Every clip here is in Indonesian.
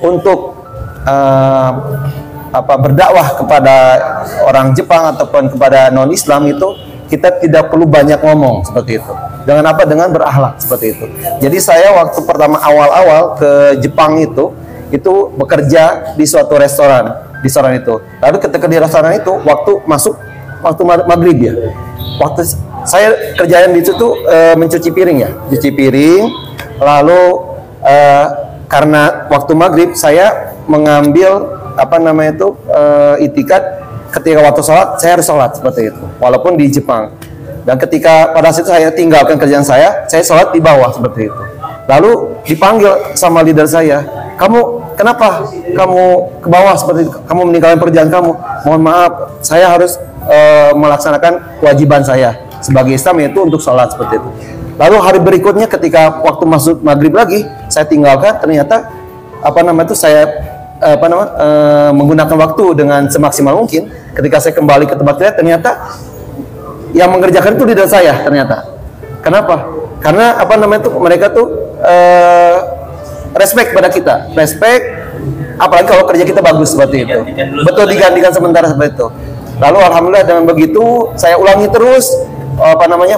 untuk berdakwah kepada orang Jepang ataupun kepada non-Islam itu kita tidak perlu banyak ngomong seperti itu. Dengan Dengan berakhlak seperti itu. Jadi saya waktu pertama awal-awal ke Jepang itu bekerja di suatu restoran itu. Lalu ketika di restoran itu waktu maghrib ya. Waktu saya kerjaan di situ mencuci piring ya, cuci piring. Lalu karena waktu maghrib saya mengambil itikad ketika waktu sholat saya harus sholat seperti itu, walaupun di Jepang. Dan ketika pada saat itu saya tinggalkan kerjaan saya sholat di bawah seperti itu. Lalu dipanggil sama leader saya, kamu kenapa kamu ke bawah seperti itu? Kamu meninggalkan pekerjaan kamu? Mohon maaf, saya harus melaksanakan kewajiban saya sebagai Islam, yaitu untuk sholat seperti itu. Lalu hari berikutnya ketika waktu masuk maghrib lagi saya tinggalkan, ternyata saya menggunakan waktu dengan semaksimal mungkin. Ketika saya kembali ke tempat kerja, ternyata yang mengerjakan itu leader saya ternyata. Kenapa? Karena mereka respect pada kita, apalagi kalau kerja kita bagus seperti itu. Betul, digantikan sementara seperti itu. Lalu alhamdulillah dengan begitu saya ulangi terus,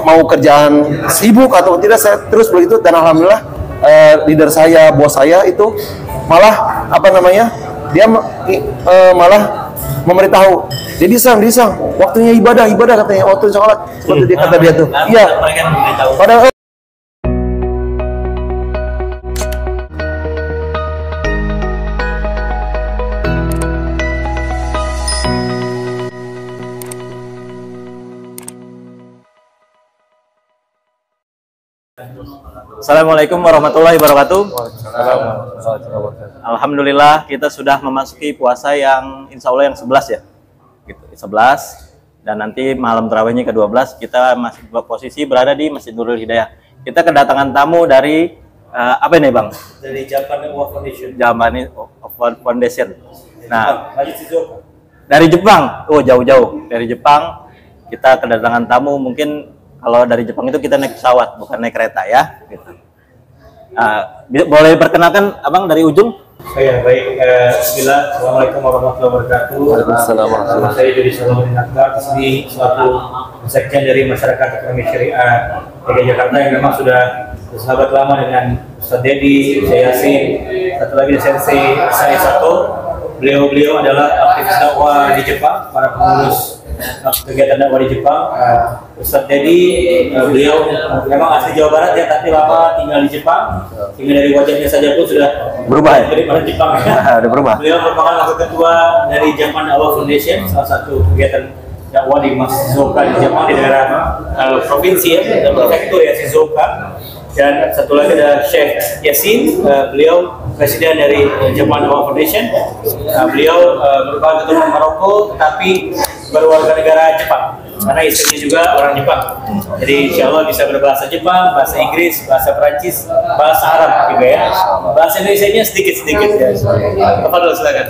mau kerjaan sibuk atau tidak, saya terus begitu. Dan alhamdulillah leader saya, bos saya itu malah dia malah memberitahu, jadi disang waktunya ibadah katanya, waktu sholat seperti dia kata dia tuh. Iya. Padahal Assalamualaikum warahmatullahi wabarakatuh. Alhamdulillah kita sudah memasuki puasa yang insya Allah yang 11 ya, gitu, 11. Dan nanti malam tarawihnya ke-12 kita masih posisi berada di Masjid Nurul Hidayah. Kita kedatangan tamu dari apa ini Bang? Dari Japan Award Foundation. Japan Award Foundation. Nah, dari Jepang. Oh, jauh-jauh dari Jepang. Kita kedatangan tamu, mungkin kalau dari Jepang itu kita naik pesawat, bukan naik kereta ya. Gitu. Boleh perkenalkan Abang dari ujung? Saya baik. Bismillah. Assalamualaikum warahmatullahi wabarakatuh. Waalaikumsalam. Saya Jody Salahuddin Akbar, di sini suatu sekjen dari Masyarakat Ekonomi Syariah DKI Jakarta yang memang sudah bersahabat lama dengan Ustadz Dedi, saya Yasin, satu lagi Sensei saya Sato. Beliau adalah aktivis dakwah di Jepang, para pengurus kegiatan dakwah di Jepang. Ustadz Dedi, beliau memang asli Jawa Barat ya, tapi lama tinggal di Jepang, sehingga dari wajahnya saja pun sudah berubah ya? Dari Jepang ya. Udah berubah. Beliau merupakan wakil ketua dari Japan Award Foundation, salah satu kegiatan dakwah di Shizuoka di Jepang, di daerah provinsi ya, prefektur ya Shizuoka. Dan satu lagi ada Sheikh Yasin, beliau presiden dari Japan Award Foundation. Beliau merupakan ketua Maroko, tapi berwarga negara Jepang, karena istrinya juga orang Jepang. Jadi insya Allah bisa berbahasa Jepang, bahasa Inggris, bahasa Perancis, bahasa Arab juga ya. Bahasa Indonesia-nya sedikit-sedikit ya. Tafadhol, silakan.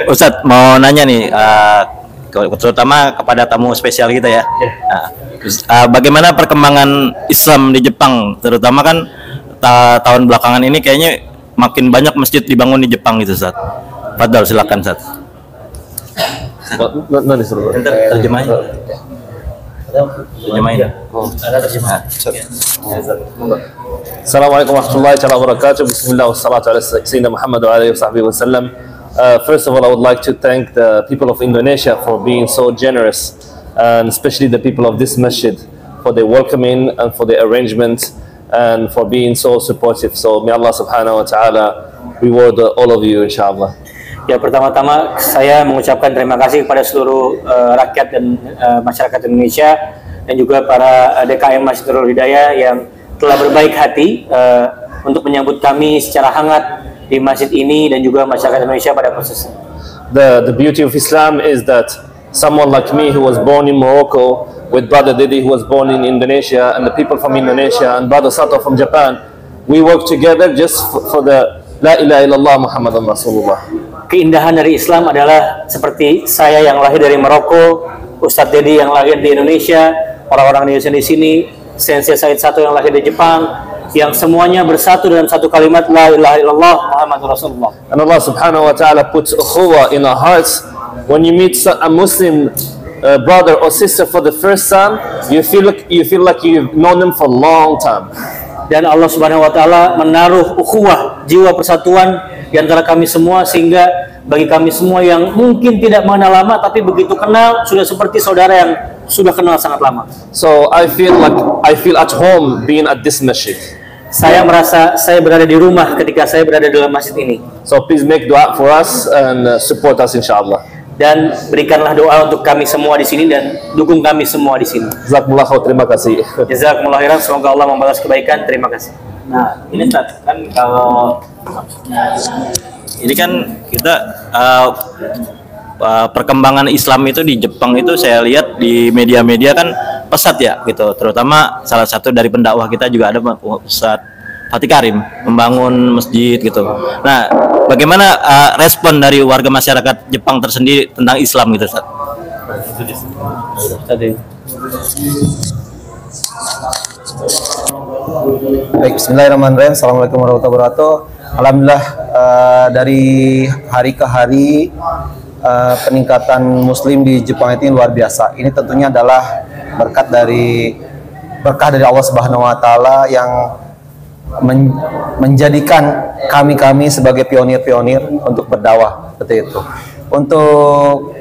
Ustadz mau nanya nih, terutama kepada tamu spesial kita ya. Bagaimana perkembangan Islam di Jepang, terutama kan tahun belakangan ini kayaknya makin banyak masjid dibangun di Jepang gitu, Ustadz. Fadhol, silakan, Ustadz. Terjemahin. Assalamualaikum warahmatullahi wabarakatuh. Bismillah wassalatu ala sayyidina Muhammad wa alihi wasahbihi wasallam. First of all, I would like to thank the people of Indonesia for being so generous, and especially the people of this masjid for their welcoming and for their arrangement and for being so supportive. So may Allah subhanahu wa ta'ala reward all of you insyaAllah. Ya, pertama-tama saya mengucapkan terima kasih kepada seluruh rakyat dan masyarakat Indonesia dan juga para DKM Masjid Nurul Hidayah yang telah berbaik hati untuk menyambut kami secara hangat di masjid ini dan juga masyarakat Indonesia pada prosesnya. The beauty of Islam is that someone like me who was born in Morocco with brother Didi who was born in Indonesia and the people from Indonesia and brother Sato from Japan, we work together just for the La ilaha illallah Muhammadan Rasulullah. Keindahan dari Islam adalah seperti saya yang lahir dari Maroko, Ustadz Dedi yang lahir di Indonesia, orang-orang Indonesia di sini, Sensei Said Sato yang lahir di Jepang, yang semuanya bersatu dalam satu kalimat la ilaha illallah Muhammadur Rasulullah. And Allah subhanahu wa ta'ala puts ukhuwah in our hearts. When you meet a Muslim brother or sister for the first time, you feel like you've known them for a long time. Dan Allah Subhanahu wa taala menaruh ukhuwah, jiwa persatuan di antara kami semua, sehingga bagi kami semua yang mungkin tidak mengenal lama tapi begitu kenal sudah seperti saudara yang sudah kenal sangat lama. So I feel at home being at this masjid. Saya merasa saya berada di rumah ketika saya berada dalam masjid ini. So please make dua for us and support us inshallah. Dan berikanlah doa untuk kami semua di sini dan dukung kami semua di sini. Jazakumullah khair, terima kasih. Jazakumullah khairan, semoga Allah membalas kebaikan. Terima kasih. Nah, ini Ustaz, kan kalau Ini kan kita perkembangan Islam itu di Jepang itu saya lihat di media-media kan pesat ya gitu. Terutama salah satu dari pendakwah kita juga ada Ustaz Fatih Karim membangun masjid gitu. Nah, bagaimana respon dari warga masyarakat Jepang tersendiri tentang Islam gitu, Ustaz? Baik, bismillahirrahmanirrahim. Assalamualaikum warahmatullahi wabarakatuh. Alhamdulillah, dari hari ke hari peningkatan muslim di Jepang itu luar biasa. Ini tentunya adalah berkah dari Allah Subhanahu wa taala yang menjadikan kami sebagai pionir-pionir untuk berdakwah seperti itu. Untuk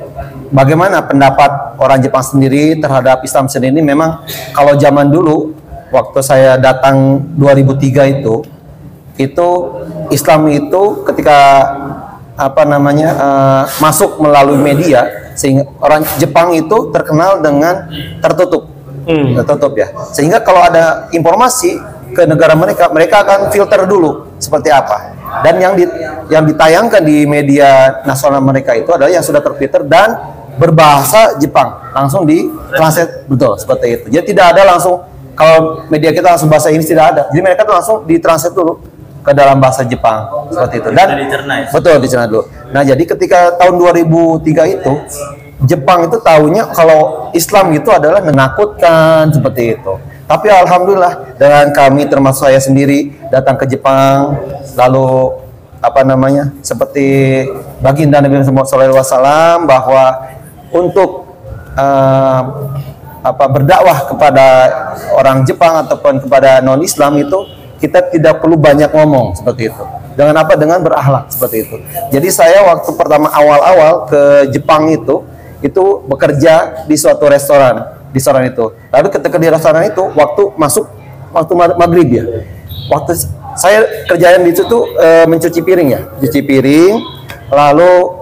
bagaimana pendapat orang Jepang sendiri terhadap Islam sendiri, memang kalau zaman dulu waktu saya datang 2003 itu Islam itu ketika masuk melalui media, sehingga orang Jepang itu terkenal dengan tertutup ya, sehingga kalau ada informasi ke negara mereka akan filter dulu seperti apa, dan yang ditayangkan di media nasional mereka itu adalah yang sudah terfilter dan berbahasa Jepang, langsung di translate, betul seperti itu. Jadi tidak ada langsung, kalau media kita langsung bahasa Inggris tidak ada, jadi mereka tuh langsung ditranslate dulu ke dalam bahasa Jepang seperti itu, dan betul dicerna dulu. Nah, jadi ketika tahun 2003 itu Jepang itu tahunya kalau Islam itu adalah menakutkan seperti itu. Tapi alhamdulillah dengan kami termasuk saya sendiri datang ke Jepang, lalu seperti baginda Nabi Muhammad SAW bahwa untuk berdakwah kepada orang Jepang ataupun kepada non Islam itu kita tidak perlu banyak ngomong seperti itu. Dengan apa? Dengan berakhlak seperti itu. Jadi saya waktu pertama awal-awal ke Jepang itu bekerja di suatu restoran itu. Lalu ketika di restoran itu waktu maghrib ya. Waktu saya kerjaan di situ mencuci piring ya, cuci piring. Lalu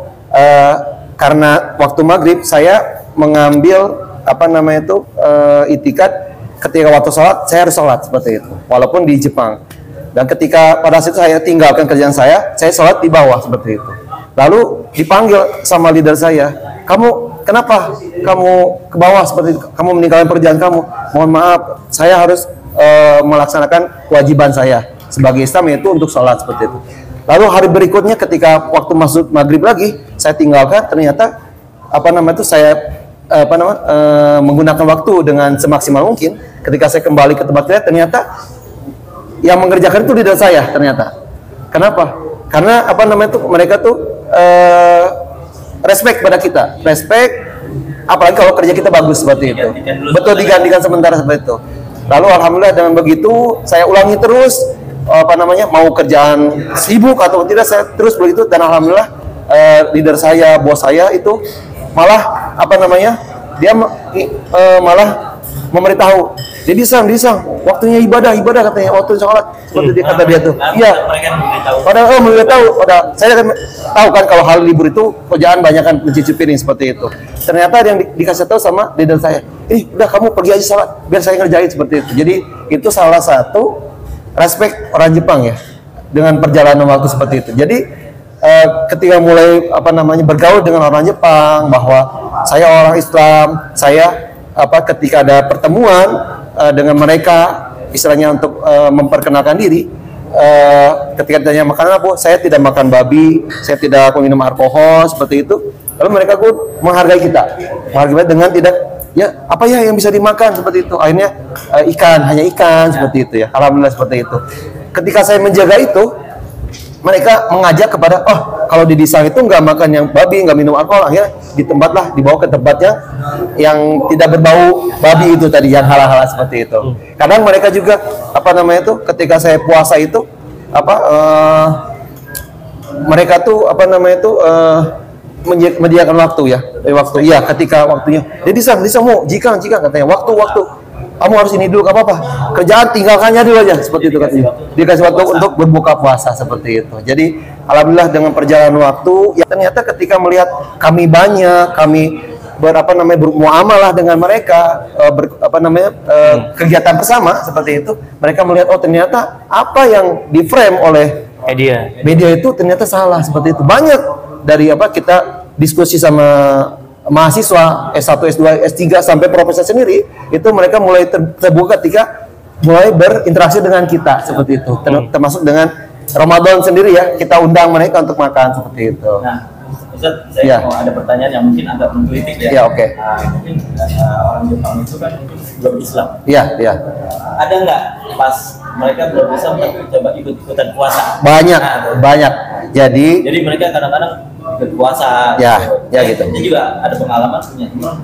karena waktu maghrib saya mengambil itikad, ketika waktu sholat saya harus sholat seperti itu, walaupun di Jepang. Dan ketika pada saat itu saya tinggalkan kerjaan saya sholat di bawah seperti itu. Lalu dipanggil sama leader saya, kenapa kamu ke bawah seperti itu? Kamu meninggalkan pekerjaan kamu. Mohon maaf, saya harus melaksanakan kewajiban saya sebagai Islam, yaitu untuk sholat seperti itu. Lalu hari berikutnya ketika waktu masuk maghrib lagi, saya tinggalkan, ternyata saya menggunakan waktu dengan semaksimal mungkin. Ketika saya kembali ke tempat saya, ternyata yang mengerjakan itu leader saya ternyata. Kenapa? Karena mereka tuh respect pada kita, apalagi kalau kerja kita bagus seperti itu. Betul, digantikan sementara seperti itu. Lalu alhamdulillah dengan begitu saya ulangi terus, mau kerjaan sibuk atau tidak, saya terus begitu, dan alhamdulillah leader saya, bos saya itu malah dia malah memberitahu, jadi disang waktunya ibadah katanya, waktu sholat seperti dia kata dia tuh. Iya. Padahal memberitahu, saya kan tahu kan kalau hal libur itu kerjaan banyak kan mencuci piring seperti itu. Ternyata yang dikasih tahu sama leader saya, udah kamu pergi aja sholat, biar saya ngerjain seperti itu. Jadi itu salah satu respect orang Jepang ya dengan perjalanan waktu seperti itu. Jadi ketika mulai bergaul dengan orang Jepang, bahwa saya orang Islam, saya ketika ada pertemuan dengan mereka, istilahnya untuk memperkenalkan diri, ketika ditanya makanan apa, saya tidak makan babi, saya tidak minum alkohol seperti itu. Lalu mereka menghargai kita dengan tidak ya apa ya yang bisa dimakan seperti itu. Akhirnya ikan, hanya ikan seperti itu ya. Alhamdulillah seperti itu. Ketika saya menjaga itu, mereka mengajak kepada, oh kalau di desa itu nggak makan yang babi, nggak minum alkohol, akhirnya dibawa ke tempatnya yang tidak berbau babi itu tadi, yang halal-halal seperti itu. Kadang mereka juga apa namanya itu, ketika saya puasa itu mereka tuh apa namanya itu menyediakan waktu ya, iya ketika waktunya. Jadi mau jika katanya waktu kamu harus ini dulu, gak apa-apa, kerjaan tinggalkannya dulu aja, seperti itu katanya. Dikasih waktu untuk berbuka puasa seperti itu. Jadi alhamdulillah dengan perjalanan waktu, ya ternyata ketika melihat kami banyak, kami bermuamalah dengan mereka, kegiatan bersama seperti itu, mereka melihat oh ternyata apa yang di frame oleh media itu ternyata salah seperti itu. Banyak dari kita diskusi sama mahasiswa S1, S2, S3 sampai profesor sendiri, itu mereka mulai terbuka ketika mulai berinteraksi dengan kita seperti itu. Termasuk dengan Ramadan sendiri ya, kita undang mereka untuk makan seperti itu. Nah, Ustaz, saya mau ada pertanyaan yang mungkin agak menggelitik ya. Ya, oke. Mungkin orang Jepang itu kan mungkin belum Islam. Iya. Ada nggak pas mereka belum Islam tapi coba ikut-ikutan puasa? Banyak. Jadi mereka kadang-kadang ikut puasa. Ya gitu. Dia juga ada pengalaman punya imam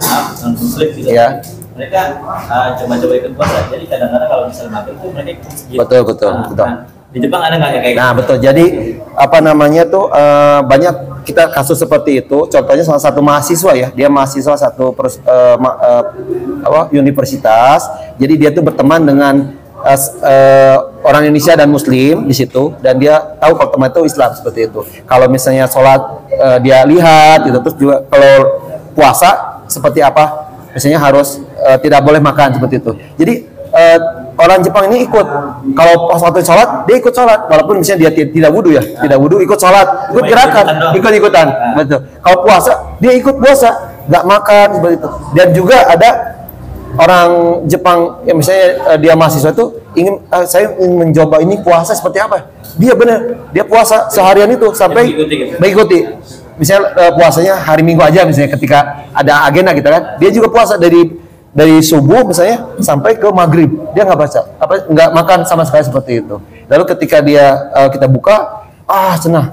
Muslim gitu. Ya. Mereka coba-coba ikut puasa. Jadi kadang-kadang kalau misalnya makan itu mereka ikut masjid. Betul. Nah, di Jepang ada nggak kayak gitu? Nah betul. Jadi apa namanya tuh banyak kita kasus seperti itu. Contohnya salah satu mahasiswa ya, dia mahasiswa satu universitas. Jadi dia tuh berteman dengan orang Indonesia dan Muslim di situ, dan dia tahu kalau teman itu Islam seperti itu. Kalau misalnya sholat dia lihat gitu, terus juga kalau puasa seperti apa, misalnya harus tidak boleh makan seperti itu. Jadi orang Jepang ini ikut, kalau pas waktu sholat dia ikut sholat, walaupun misalnya dia tidak wudu ya, tidak wudu, ikut sholat, ikut gerakan, ikut-ikutan, betul. Kalau puasa dia ikut puasa, nggak makan seperti itu. Dan juga ada orang Jepang yang misalnya dia mahasiswa itu saya ingin mencoba ini puasa seperti apa. Dia puasa seharian itu sampai mengikuti. Misalnya puasanya hari Minggu aja misalnya, ketika ada agenda gitu kan. Dia juga puasa dari subuh misalnya sampai ke maghrib. Dia nggak makan sama sekali seperti itu. Lalu ketika kita buka, senang.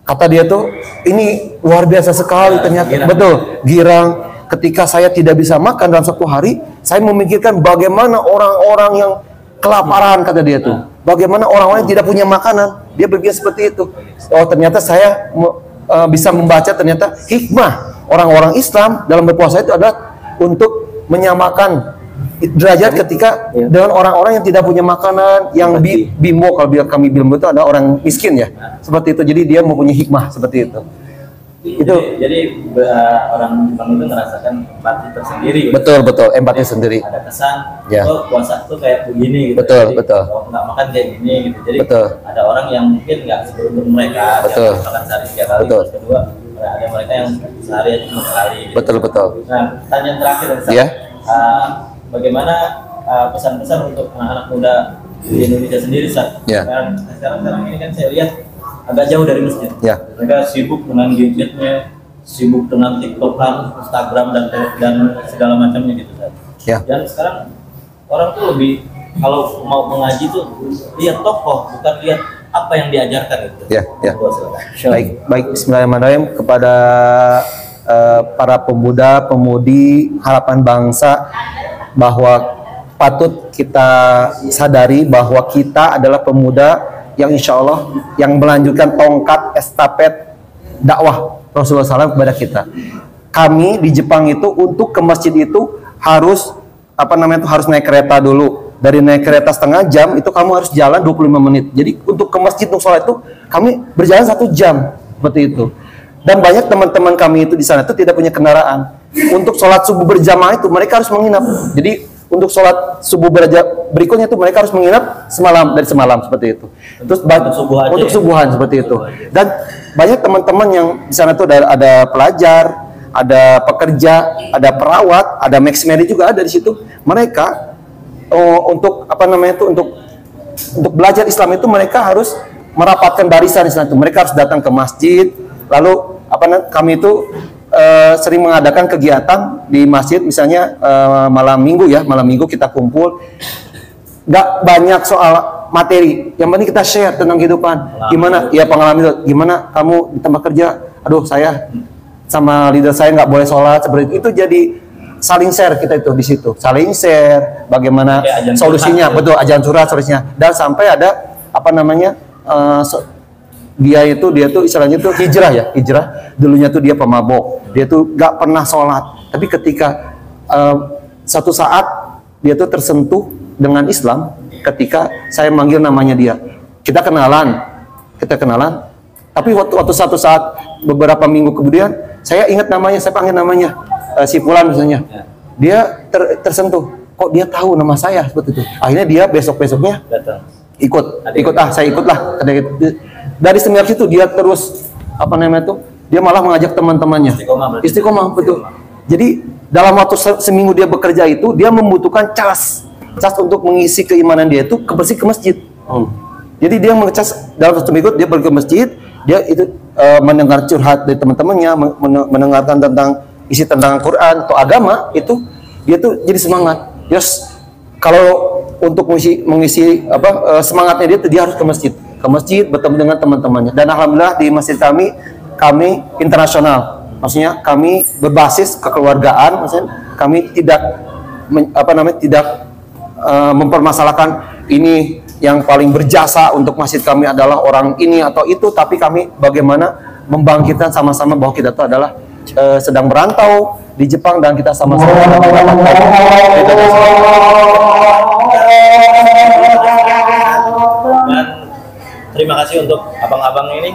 Kata dia tuh ini luar biasa sekali ternyata. Betul, girang. Ketika saya tidak bisa makan dalam satu hari, saya memikirkan bagaimana orang-orang yang kelaparan, kata dia tuh. Bagaimana orang-orang yang tidak punya makanan. Dia berpikir seperti itu. Oh ternyata saya bisa membaca ternyata hikmah orang-orang Islam dalam berpuasa itu adalah untuk menyamakan derajat ketika dengan orang-orang yang tidak punya makanan, yang bimbo. Kalau kami bimbo itu ada orang miskin ya, seperti itu. Jadi dia mempunyai hikmah seperti itu. Jadi orang Jepang itu merasakan empati tersendiri. Betul, empati sendiri. Ada kesan, puasa itu kayak begini gitu. Betul. Kalau nggak makan kayak gini gitu. Jadi ada orang yang mungkin nggak seberuntung mereka, yang makan sehari 3 kali. Terus kedua, ada mereka yang sehari aja cuma sekali. Gitu. Betul. Nah, pertanyaan terakhir Ustaz, bagaimana pesan-pesan untuk anak-anak muda di Indonesia sendiri, Ustaz? Sekarang ini kan saya lihat agak jauh dari masjid. Mereka sibuk dengan gadgetnya, sibuk dengan TikTokan, Instagram dan segala macamnya gitu. Dan sekarang orang tuh lebih kalau mau mengaji tuh lihat tokoh, bukan lihat apa yang diajarkan gitu. Baik. Bismillahirrahmanirrahim. Kepada para pemuda, pemudi harapan bangsa, bahwa patut kita sadari bahwa kita adalah pemuda yang insya Allah yang melanjutkan tongkat estafet dakwah Rasulullah SAW kepada kita. Kami di Jepang itu untuk ke masjid itu harus harus naik kereta dulu. Dari naik kereta setengah jam itu kamu harus jalan 25 menit. Jadi untuk ke masjid untuk sholat itu kami berjalan 1 jam seperti itu. Dan banyak teman-teman kami itu di sana itu tidak punya kendaraan. Untuk sholat subuh berjamaah itu mereka harus menginap. Jadi untuk sholat subuh berikutnya itu mereka harus menginap dari semalam seperti itu. Terus untuk subuhan seperti itu. Dan banyak teman-teman yang di sana tuh ada pelajar, ada pekerja, ada perawat, ada maxmedi juga ada di situ. Mereka untuk untuk belajar Islam itu mereka harus merapatkan barisan di sana itu. Mereka harus datang ke masjid. Lalu kami itu sering mengadakan kegiatan di masjid, misalnya malam minggu ya, malam minggu kita kumpul, nggak banyak soal materi, yang penting kita share tentang kehidupan. Gimana ya pengalaman itu, gimana kamu di tempat kerja, aduh saya sama leader saya nggak boleh sholat seperti itu jadi saling share kita itu di situ, saling share bagaimana solusinya, betul, ajaran curhat solusinya, dan sampai ada apa namanya dia tuh istilahnya tuh hijrah, dulunya tuh dia pemabok, dia tuh nggak pernah sholat, tapi ketika satu saat dia tuh tersentuh dengan Islam ketika saya manggil namanya dia, kita kenalan, tapi waktu satu saat beberapa minggu kemudian saya ingat namanya, saya panggil namanya si Fulan misalnya, dia tersentuh, kok dia tahu nama saya seperti itu, akhirnya dia besoknya ikut saya ikutlah. Dari seminar situ dia terus apa namanya tuh, dia malah mengajak teman-temannya istiqomah, betul. Jadi dalam waktu seminggu dia bekerja itu dia membutuhkan cas untuk mengisi keimanan dia itu ke masjid. Jadi dia mengecas dalam satu minggu dia pergi ke masjid, dia itu mendengar curhat dari teman-temannya, mendengarkan tentang isi tentang Quran atau agama, itu dia tuh jadi semangat. Yes, kalau untuk mengisi semangatnya dia harus ke masjid bertemu dengan teman-temannya. Dan alhamdulillah di masjid kami internasional, maksudnya kami berbasis kekeluargaan, maksudnya kami tidak mempermasalahkan ini yang paling berjasa untuk masjid kami adalah orang ini atau itu, tapi kami bagaimana membangkitkan sama-sama bahwa kita itu adalah sedang merantau di Jepang dan kita sama-sama dan terima kasih untuk abang-abang ini.